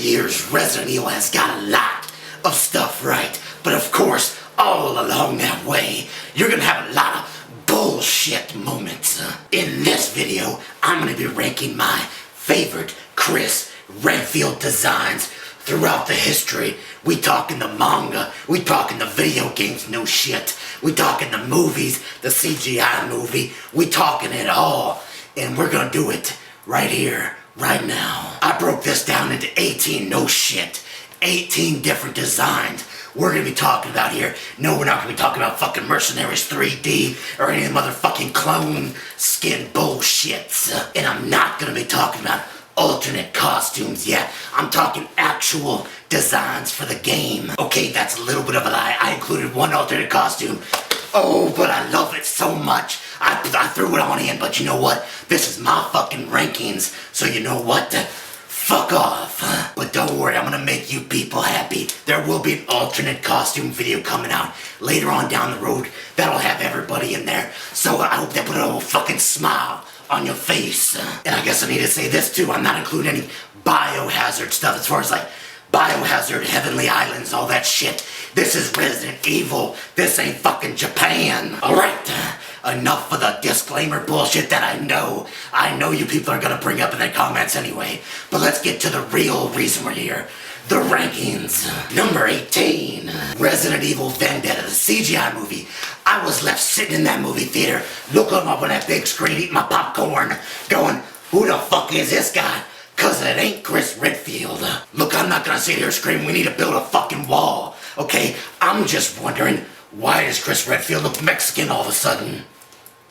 years, Resident Evil has got a lot of stuff right. But of course, all along that way, you're gonna have a lot of bullshit moments. In this video, I'm gonna be ranking my favorite Chris Redfield designs throughout the history. We talking the manga, we talking the video games, no shit. We talking the movies, the CGI movie, we talking it all. And we're gonna do it right here, right now. I broke this down into 18, no shit, 18 different designs we're gonna be talking about here. No, we're not gonna be talking about fucking Mercenaries 3D or any of the motherfucking clone skin bullshits. And I'm not gonna be talking about alternate costumes. Yeah, I'm talking actual designs for the game. Okay, that's a little bit of a lie. I included one alternate costume. Oh, but I love it so much. I threw it on in, but you know what? This is my fucking rankings, so you know what? Fuck off. But don't worry, I'm gonna make you people happy. There will be an alternate costume video coming out later on down the road that'll have everybody in there. So I hope they put a little fucking smile on your face. And I guess I need to say this too, I'm not including any biohazard stuff as far as like Biohazard, Heavenly Islands, all that shit. This is Resident Evil. This ain't fucking Japan. Alright, enough of the disclaimer bullshit that I know you people are gonna bring up in the comments anyway. But let's get to the real reason we're here. The rankings. Number 18, Resident Evil Vendetta, the CGI movie. I was left sitting in that movie theater, looking up on that big screen, eating my popcorn, going, who the fuck is this guy? Cause it ain't Chris Redfield. Look, I'm not gonna sit here screaming we need to build a fucking wall, okay? I'm just wondering, why does Chris Redfield look Mexican all of a sudden?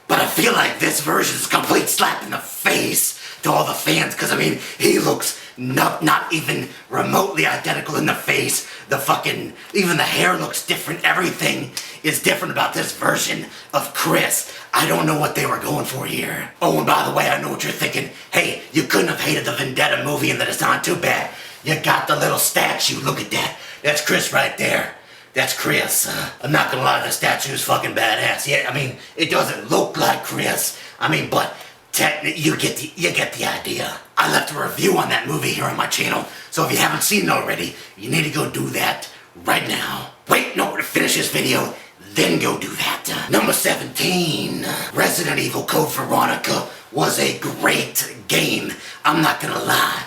But I feel like this version is a complete slap in the face to all the fans, cause I mean, he looks not even remotely identical in the face. The fucking, even the hair looks different. Everything is different about this version of Chris. I don't know what they were going for here. Oh, and by the way, I know what you're thinking. Hey, you couldn't have hated the Vendetta movie and that it's not too bad. You got the little statue, look at that. That's Chris right there. That's Chris. I'm not gonna lie, the statue is fucking badass. Yeah, I mean, it doesn't look like Chris. I mean, but you get the idea. I left a review on that movie here on my channel, so if you haven't seen it already, you need to go do that right now. Wait, no, to finish this video, then go do that. Number 17, Resident Evil Code Veronica was a great game. I'm not gonna lie,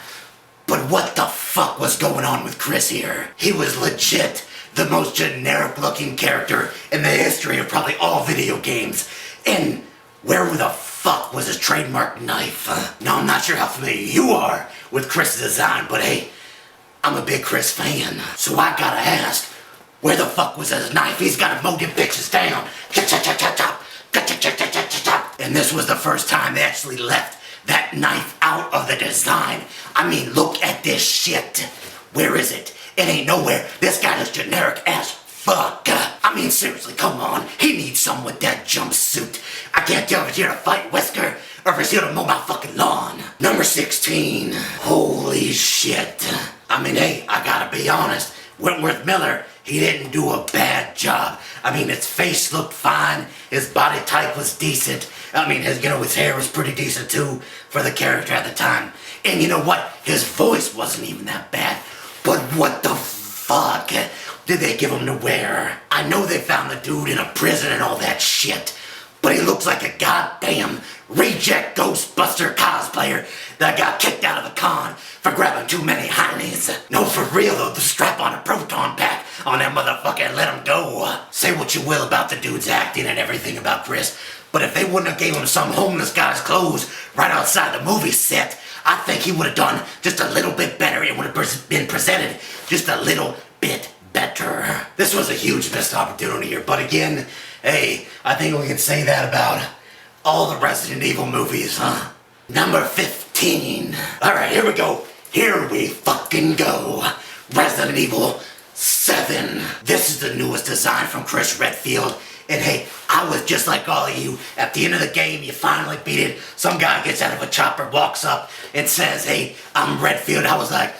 but what the fuck was going on with Chris here? He was legit the most generic looking character in the history of probably all video games. And where the fuck was his trademark knife? Now, I'm not sure how familiar you are with Chris' design, but hey, I'm a big Chris fan. So I gotta ask, where the fuck was his knife? He's gotta mow them bitches down. Chop, chop, chop, chop, chop. Chop, chop, chop, chop, chop, chop. And this was the first time they actually left that knife out of the design. I mean, look at this shit. Where is it? It ain't nowhere. This guy is generic as fuck. I mean, seriously, come on. He needs someone with that jumpsuit. I can't tell if he's here to fight Wesker or if he's here to mow my fucking lawn. Number 16. Holy shit. I mean, hey, I gotta be honest. Wentworth Miller, he didn't do a bad job. I mean, his face looked fine. His body type was decent. I mean, his hair was pretty decent too for the character at the time. And you know what? His voice wasn't even that bad. But what the fuck did they give him to wear? I know they found the dude in a prison and all that shit, but he looks like a goddamn reject Ghostbuster cosplayer that got kicked out of a con for grabbing too many heinies. No, for real though, the strap on a proton pack on that motherfucker and let him go. Say what you will about the dude's acting and everything about Chris, but if they wouldn't have gave him some homeless guy's clothes right outside the movie set, I think he would have done just a little bit better. It would have been presented just a little bit better. This was a huge missed opportunity here, but again, hey, I think we can say that about all the Resident Evil movies, huh? Number 15. Alright, here we go. Here we fucking go. Resident Evil 7. This is the newest design from Chris Redfield. And hey, I was just like all of you. At the end of the game, you finally beat it. Some guy gets out of a chopper, walks up, and says, hey, I'm Redfield. I was like,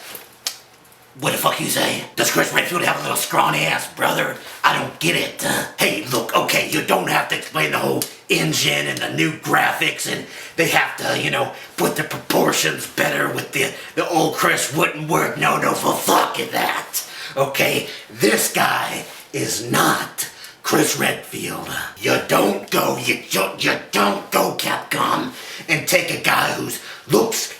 What the fuck you say? Does Chris Redfield have a little scrawny ass brother? I don't get it. Hey, look, okay, you don't have to explain the whole engine and the new graphics, and they have to, put the proportions better with the old Chris wouldn't work. No, for fucking that. Okay, this guy is not Chris Redfield. You don't go Capcom and take a guy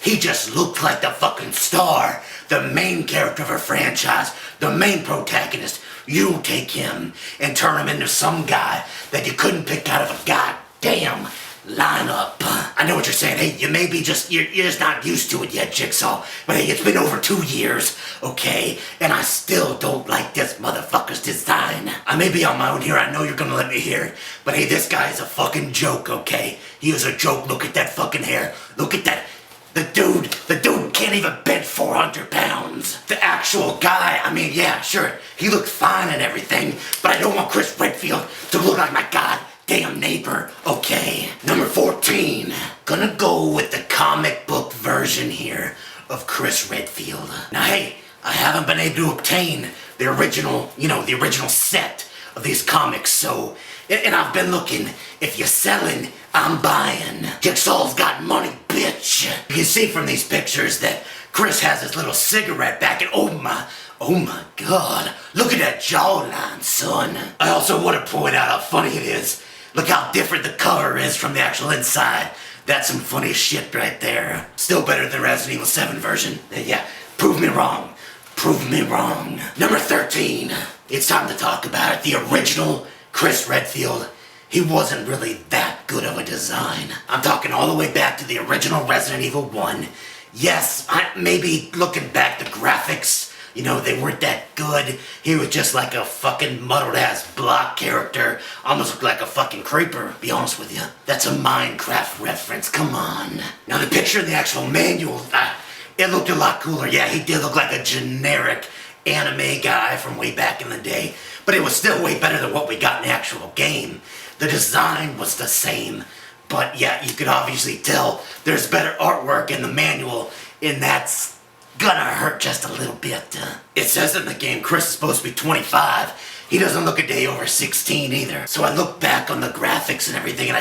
he just looks like the fucking star, the main character of a franchise, the main protagonist. You take him and turn him into some guy that you couldn't pick out of a goddamn lineup. I know what you're saying. Hey, you may be you're just not used to it yet, Jigsaw. But hey, it's been over 2 years, okay? And I still don't like this motherfucker's design. I may be on my own here, I know you're gonna let me hear it. But hey, this guy is a fucking joke, okay? He is a joke. Look at that fucking hair. Look at that. The dude can't even bench 400 pounds. The actual guy, I mean, yeah, sure, he looks fine and everything, but I don't want Chris Redfield to look like my goddamn neighbor, okay? Number 14, gonna go with the comic book version here of Chris Redfield. Now, hey, I haven't been able to obtain the original, the original set of these comics, so, and I've been looking. If you're selling, I'm buying. Jigsaw's got money, bitch. You can see from these pictures that Chris has his little cigarette back, and oh my god, look at that jawline, son. I also want to point out how funny it is. Look how different the cover is from the actual inside. That's some funny shit right there. Still better than Resident Evil 7 version. Yeah, prove me wrong. Prove me wrong. Number 13. It's time to talk about it. The original Chris Redfield. He wasn't really that good of a design. I'm talking all the way back to the original Resident Evil 1. Yes, maybe looking back, the graphics, they weren't that good. He was just like a fucking muddled-ass block character. Almost looked like a fucking creeper, be honest with you. That's a Minecraft reference, come on. Now the picture in the actual manual, it looked a lot cooler. Yeah, he did look like a generic anime guy from way back in the day. But it was still way better than what we got in the actual game. The design was the same, but yeah, you could obviously tell there's better artwork in the manual, and that's gonna hurt just a little bit. It says in the game Chris is supposed to be 25. He doesn't look a day over 16 either. So I look back on the graphics and everything, and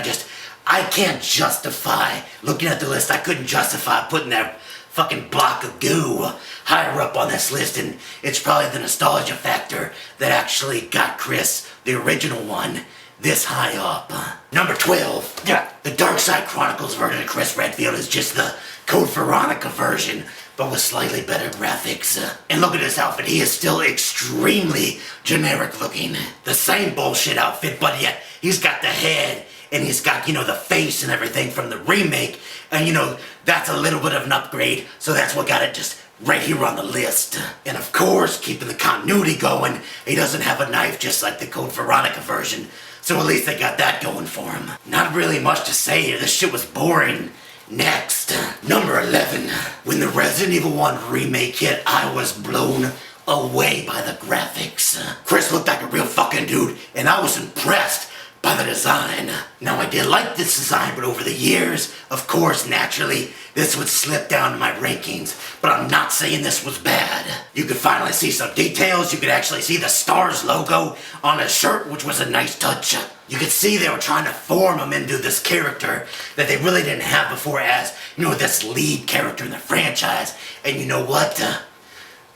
I can't justify, looking at the list, I couldn't justify putting that fucking block of goo higher up on this list, and it's probably the nostalgia factor that actually got Chris, the original one, this high up. Number 12. Yeah, the Dark Side Chronicles version of Chris Redfield is just the Code Veronica version, but with slightly better graphics. And look at his outfit. He is still extremely generic looking. The same bullshit outfit, but yet he's got the head, and he's got, the face and everything from the remake, and that's a little bit of an upgrade, so that's what got it just right here on the list. And of course, keeping the continuity going, he doesn't have a knife just like the Code Veronica version, so at least they got that going for him. Not really much to say here, this shit was boring. Next, number 11. When the Resident Evil 1 remake hit, I was blown away by the graphics. Chris looked like a real fucking dude, and I was impressed by the design. Now, I did like this design, but over the years, of course, naturally, this would slip down to my rankings, but I'm not saying this was bad. You could finally see some details. You could actually see the STARS logo on his shirt, which was a nice touch. You could see they were trying to form him into this character that they really didn't have before as, this lead character in the franchise. And you know what?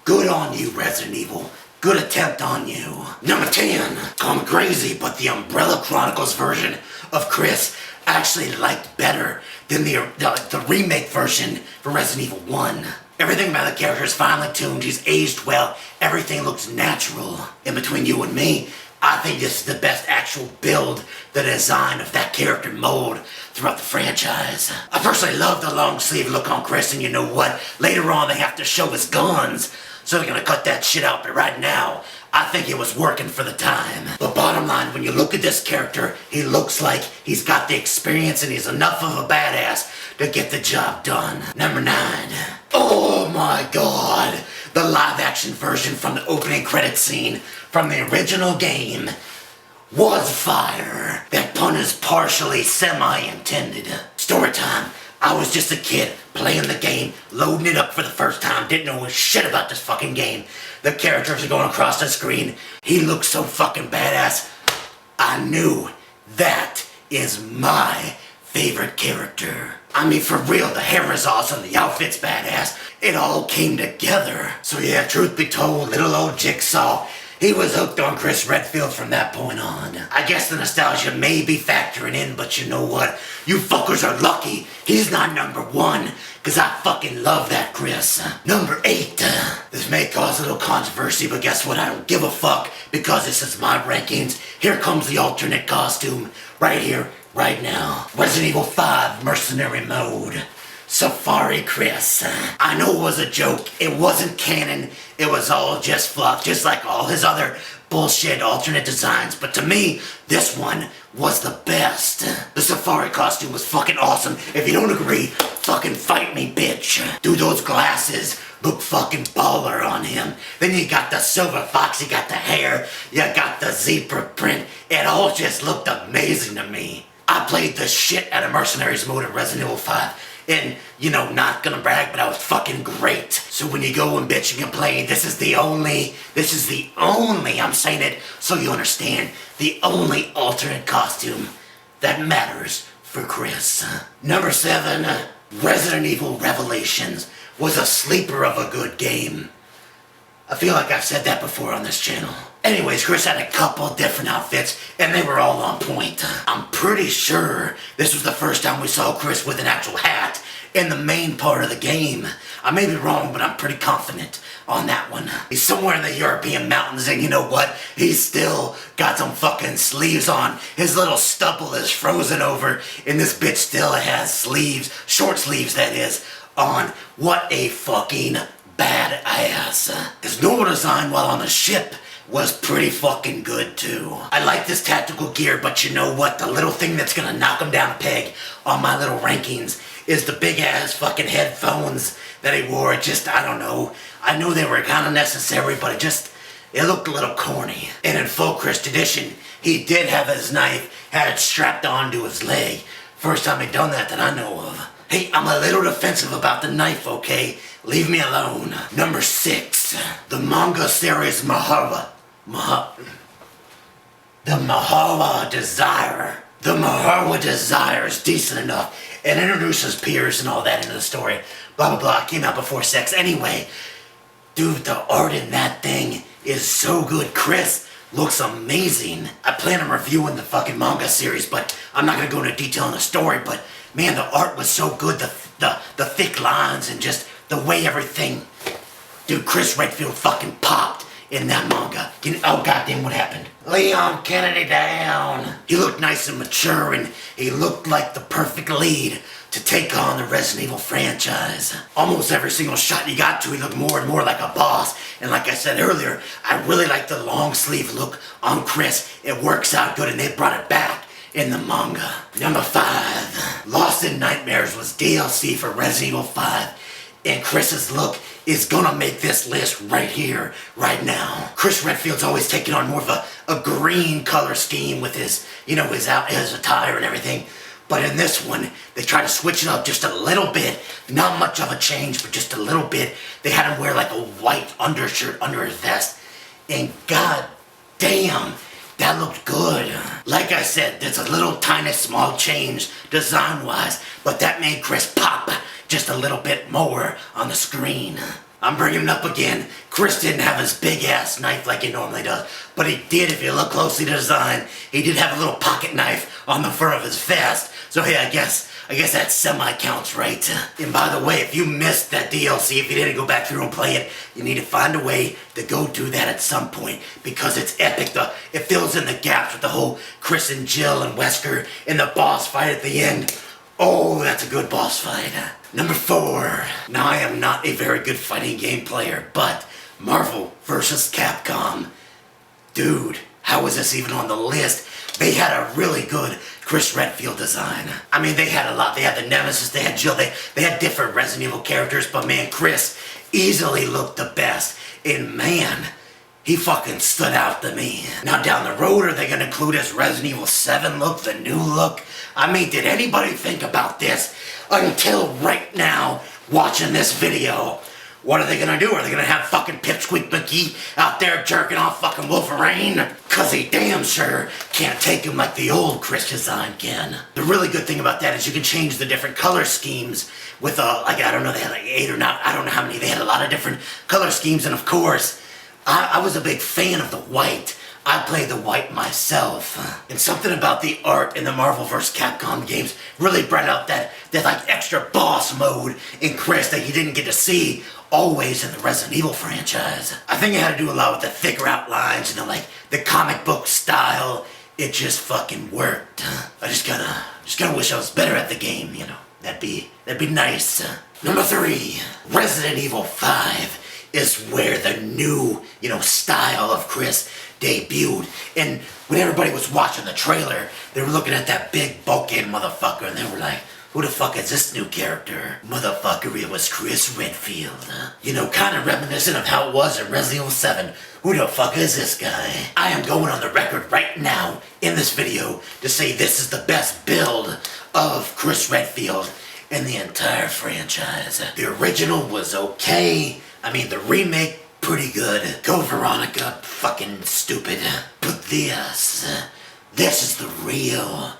Good on you, Resident Evil. Good attempt on you. Number 10. I'm crazy, but the Umbrella Chronicles version of Chris I actually liked better than the remake version for Resident Evil 1. Everything about the character is finely tuned, he's aged well, everything looks natural. In between you and me, I think this is the best actual build, the design of that character mold throughout the franchise. I personally love the long sleeve look on Chris, and you know what? Later on they have to show his guns, so they're gonna cut that shit out, but right now, I think it was working for the time. But bottom line, when you look at this character, he looks like he's got the experience and he's enough of a badass to get the job done. Number 9. Oh my god! The live action version from the opening credit scene from the original game was fire. That pun is partially semi-intended. Story time. I was just a kid playing the game, loading it up for the first time, didn't know shit about this fucking game. The characters are going across the screen. He looks so fucking badass. I knew that is my favorite character. I mean, for real, the hair is awesome, the outfit's badass. It all came together. So yeah, truth be told, little old Jigsaw, he was hooked on Chris Redfield from that point on. I guess the nostalgia may be factoring in, but you know what? You fuckers are lucky he's not number 1, cause I fucking love that Chris. Number 8. This may cause a little controversy, but guess what? I don't give a fuck, because this is my rankings. Here comes the alternate costume, right here, right now. Resident Evil 5 Mercenary Mode. Safari Chris. I know it was a joke, it wasn't canon, it was all just fluff, just like all his other bullshit alternate designs, but to me, this one was the best. The Safari costume was fucking awesome. If you don't agree, fucking fight me, bitch. Dude, those glasses look fucking baller on him. Then you got the silver fox, you got the hair, you got the zebra print. It all just looked amazing to me. I played the shit out of Mercenaries mode in Resident Evil 5. And, you know, not gonna brag, but I was fucking great. So when you go and bitch and complain, this is the only, I'm saying it so you understand, the only alternate costume that matters for Chris. Number 7, Resident Evil Revelations was a sleeper of a good game. I feel like I've said that before on this channel. Anyways, Chris had a couple different outfits, and they were all on point. I'm pretty sure this was the first time we saw Chris with an actual hat in the main part of the game. I may be wrong, but I'm pretty confident on that one. He's somewhere in the European mountains, and you know what? He's still got some fucking sleeves on. His little stubble is frozen over, and this bitch still has sleeves, short sleeves that is, on. What a fucking badass. His normal design while on the ship was pretty fucking good too. I like this tactical gear, but you know what? The little thing that's gonna knock him down a peg on my little rankings is the big ass fucking headphones that he wore. It just, I don't know. I know they were kind of necessary, but it looked a little corny. And in full Chris tradition, he did have his knife, had it strapped onto his leg. First time he'd done that I know of. Hey, I'm a little defensive about the knife, okay? Leave me alone. Number 6, the manga series the Mahawa Desire. The Mahawa Desire is decent enough. It introduces peers and all that into the story. Blah, blah, blah. Came out before sex. Anyway, dude, the art in that thing is so good. Chris looks amazing. I plan on reviewing the fucking manga series, but I'm not gonna go into detail on the story, but man, the art was so good. The thick lines and just the way everything... Dude, Chris Redfield fucking popped in that manga. Oh goddamn, what happened? Leon Kennedy down. He looked nice and mature, and he looked like the perfect lead to take on the Resident Evil franchise. Almost every single shot you got to, he looked more and more like a boss. And like I said earlier, I really like the long sleeve look on Chris. It works out good, and they brought it back in the manga. Number 5, Lost in Nightmares was DLC for Resident Evil 5. And Chris's look is gonna make this list right here, right now. Chris Redfield's always taking on more of a green color scheme with his, you know, his attire and everything. But in this one, they try to switch it up just a little bit. Not much of a change, but just a little bit. They had him wear like a white undershirt under his vest. And god damn, that looked good. Like I said, there's a little tiny small change design-wise, but that made Chris pop just a little bit more on the screen. I'm bringing it up again. Chris didn't have his big ass knife like he normally does, but he did, if you look closely to the design, he did have a little pocket knife on the front of his vest. So hey, I guess that semi-counts, right? And by the way, if you missed that DLC, if you didn't go back through and play it, you need to find a way to go do that at some point, because it's epic. It fills in the gaps with the whole Chris and Jill and Wesker and the boss fight at the end. Oh, that's a good boss fight. Number 4. Now, I am not a very good fighting game player, but Marvel vs. Capcom. Dude, how is this even on the list? They had a really good Chris Redfield design. I mean, they had a lot. They had the Nemesis, they had Jill, they had different Resident Evil characters, but man, Chris easily looked the best. And man, He fucking stood out to me. Now down the road, are they gonna include his Resident Evil 7 look, the new look? I mean, did anybody think about this until right now, watching this video? What are they gonna do? Are they gonna have fucking Pipsqueak McGee out there jerking off fucking Wolverine? Cause he damn sure can't take him like the old Chris design can. The really good thing about that is you can change the different color schemes with like, I don't know, they had like 8 or not, I don't know how many, they had a lot of different color schemes, and of course, I was a big fan of the white. I played the white myself. And something about the art in the Marvel vs. Capcom games really brought out that like extra boss mode in Chris that you didn't get to see always in the Resident Evil franchise. I think it had to do a lot with the thicker outlines and the comic book style. It just fucking worked. I just gotta wish I was better at the game, you know. That'd be nice. Number 3, Resident Evil 5 is where the new, style of Chris debuted. And when everybody was watching the trailer, they were looking at that big bulkhead motherfucker and they were like, who the fuck is this new character? Motherfucker, it was Chris Redfield. Kind of reminiscent of how it was in Resident Evil 7. Who the fuck is this guy? I am going on the record right now in this video to say this is the best build of Chris Redfield in the entire franchise. The original was okay. I mean, the remake, pretty good. Go Veronica, fucking stupid. But this is the real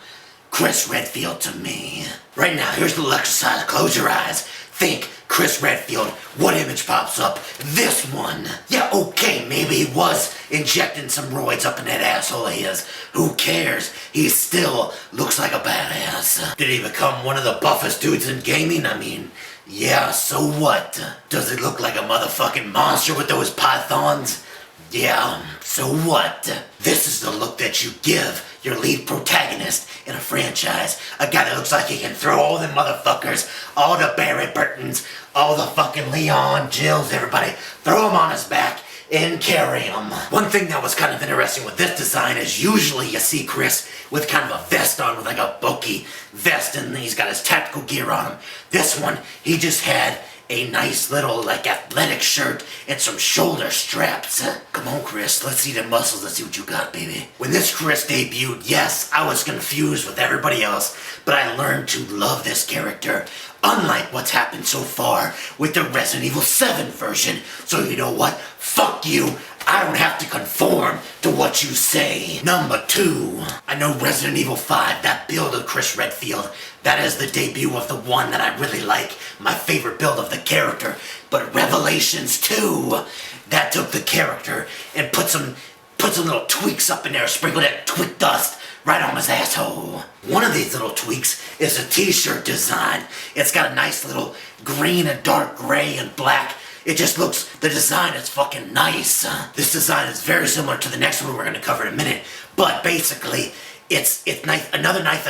Chris Redfield to me. Right now, here's the little exercise. Close your eyes. Think Chris Redfield. What image pops up? This one. Yeah, okay, maybe he was injecting some roids up in that asshole of his. Who cares? He still looks like a badass. Did he become one of the buffest dudes in gaming? I mean, yeah, so what? Does it look like a motherfucking monster with those pythons? Yeah, so what? This is the look that you give your lead protagonist in a franchise. A guy that looks like he can throw all the motherfuckers, all the Barry Burtons, all the fucking Leon, Jills, everybody, throw him on his back and carry him. One thing that was kind of interesting with this design is usually you see Chris with kind of a vest on, with like a bulky vest, and he's got his tactical gear on him. This one, he just had a nice little athletic shirt and some shoulder straps. Come on, Chris, let's see the muscles. Let's see what you got, baby. When this Chris debuted, yes, I was confused with everybody else, but I learned to love this character, unlike what's happened so far with the Resident Evil 7 version. So you know what? Fuck you. I don't have to conform to what you say. Number 2, I know Resident Evil 5, that build of Chris Redfield, that is the debut of the one that I really like, my favorite build of the character. But Revelations 2, that took the character and put some little tweaks up in there, sprinkled that tweak dust right on his asshole. One of these little tweaks is a t-shirt design. It's got a nice little green and dark gray and black. It just looks, the design is fucking nice. This design is very similar to the next one we're going to cover in a minute. But basically, it's nice, another nice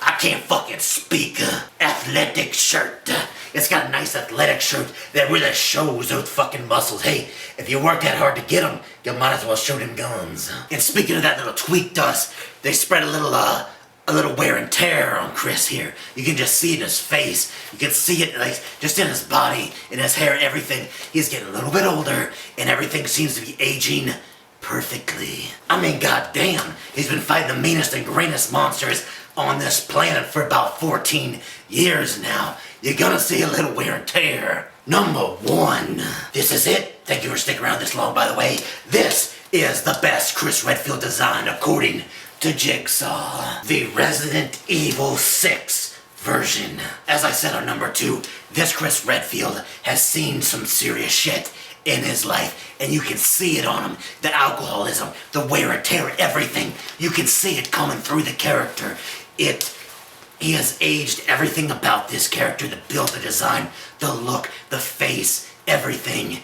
I can't fucking speak. Athletic shirt. It's got a nice athletic shirt that really shows those fucking muscles. Hey, if you work that hard to get them, you might as well show them guns. And speaking of that little tweak dust, they spread a little wear and tear on Chris here. You can just see it in his face. You can see it just in his body, in his hair, everything. He's getting a little bit older, and everything seems to be aging perfectly. I mean, goddamn, he's been fighting the meanest and greatest monsters on this planet for about 14 years now. You're gonna see a little wear and tear. Number 1. This is it. Thank you for sticking around this long, by the way. This is the best Chris Redfield design according to Jigsaw. The Resident Evil 6 version. As I said on number 2, this Chris Redfield has seen some serious shit in his life, and you can see it on him. The alcoholism, the wear and tear, everything. You can see it coming through the character. He has aged everything about this character, the build, the design, the look, the face, everything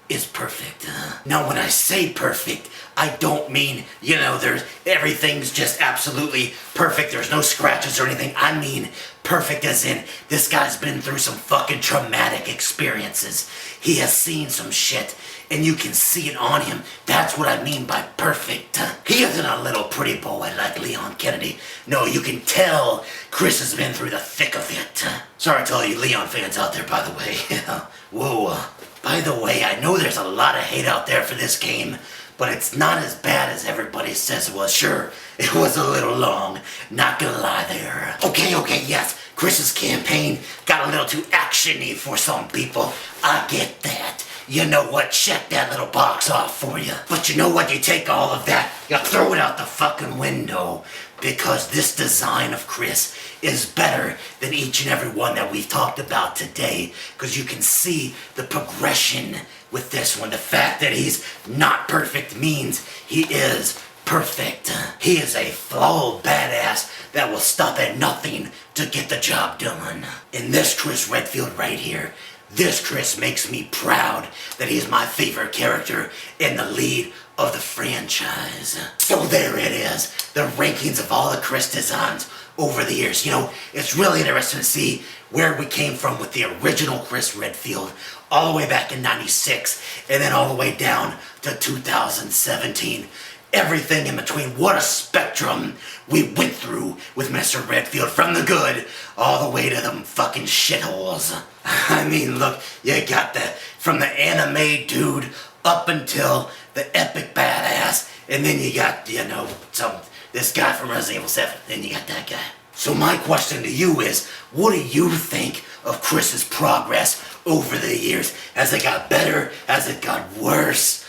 is perfect. Now when I say perfect, I don't mean, everything's just absolutely perfect, there's no scratches or anything. I mean perfect as in, this guy's been through some fucking traumatic experiences. He has seen some shit, and you can see it on him. That's what I mean by perfect. He isn't a little pretty boy like Leon Kennedy. No, you can tell Chris has been through the thick of it. Sorry to all you Leon fans out there, by the way. Whoa. By the way, I know there's a lot of hate out there for this game, but it's not as bad as everybody says it was. Sure, it was a little long, not gonna lie there. Okay, yes, Chris's campaign got a little too action-y for some people. I get that. You know what, check that little box off for you. But you know what, you take all of that, you throw it out the fucking window, because this design of Chris is better than each and every one that we've talked about today, because you can see the progression with this one. The fact that he's not perfect means he is perfect. He is a flawed badass that will stop at nothing to get the job done. And this Chris Redfield right here, this Chris makes me proud that he's my favorite character in the lead of the franchise. So there it is, the rankings of all the Chris designs over the years. You know, it's really interesting to see where we came from with the original Chris Redfield, all the way back in '96, and then all the way down to 2017. Everything in between. What a spectrum we went through with Mr. Redfield, from the good all the way to them fucking shitholes. I mean, look, you got from the anime dude up until the epic badass, and then you got, you know, this guy from Resident Evil 7, then you got that guy. So my question to you is, what do you think of Chris's progress over the years? Has it got better? Has it got worse?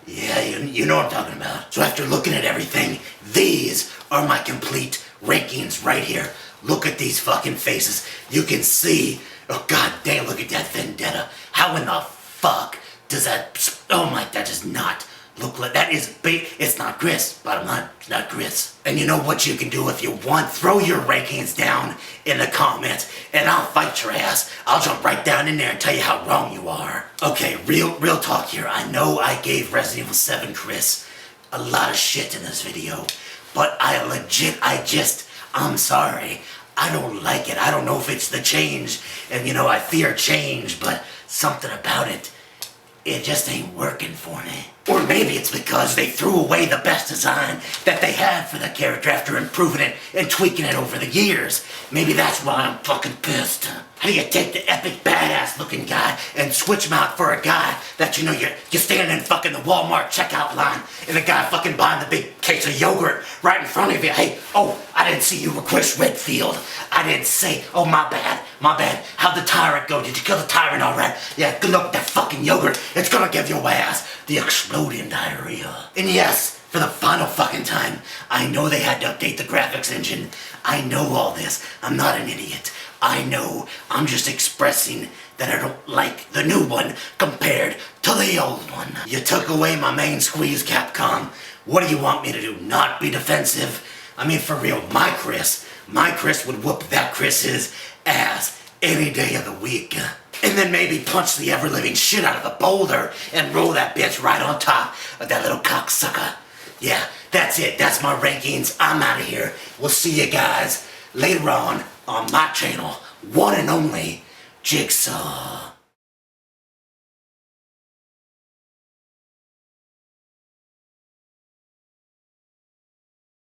Yeah, you know what I'm talking about. So after looking at everything, these are my complete rankings right here. Look at these fucking faces. You can see, oh god damn, look at that vendetta. How in the fuck does that, oh my, that does not look like, that is big. It's not Chris, bottom line, it's not Chris. And you know what you can do if you want? Throw your rankings down in the comments and I'll fight your ass. I'll jump right down in there and tell you how wrong you are. Okay, real talk here. I know I gave Resident Evil 7 Chris a lot of shit in this video, but I'm sorry. I don't like it. I don't know if it's the change, and you know, I fear change, but something about it, it just ain't working for me. Or maybe it's because they threw away the best design that they had for the character after improving it and tweaking it over the years. Maybe that's why I'm fucking pissed. How do you take the epic badass looking guy and switch him out for a guy that, you know, you're standing in fucking the Walmart checkout line and the guy fucking buying the big case of yogurt right in front of you? Hey, oh, I didn't see you were Chris Redfield. I didn't say, oh my bad. How'd the tyrant go? Did you kill the tyrant all right? Yeah, good luck with that fucking yogurt. It's gonna give your ass the exploding diarrhea. And yes, for the final fucking time, I know they had to update the graphics engine. I know all this. I'm not an idiot. I know. I'm just expressing that I don't like the new one compared to the old one. You took away my main squeeze, Capcom. What do you want me to do? Not be defensive? I mean, for real, my Chris would whoop that Chris's ass any day of the week. And then maybe punch the ever-living shit out of the boulder and roll that bitch right on top of that little cocksucker. Yeah, that's it. That's my rankings. I'm out of here. We'll see you guys later on my channel. One and only Jigsaw.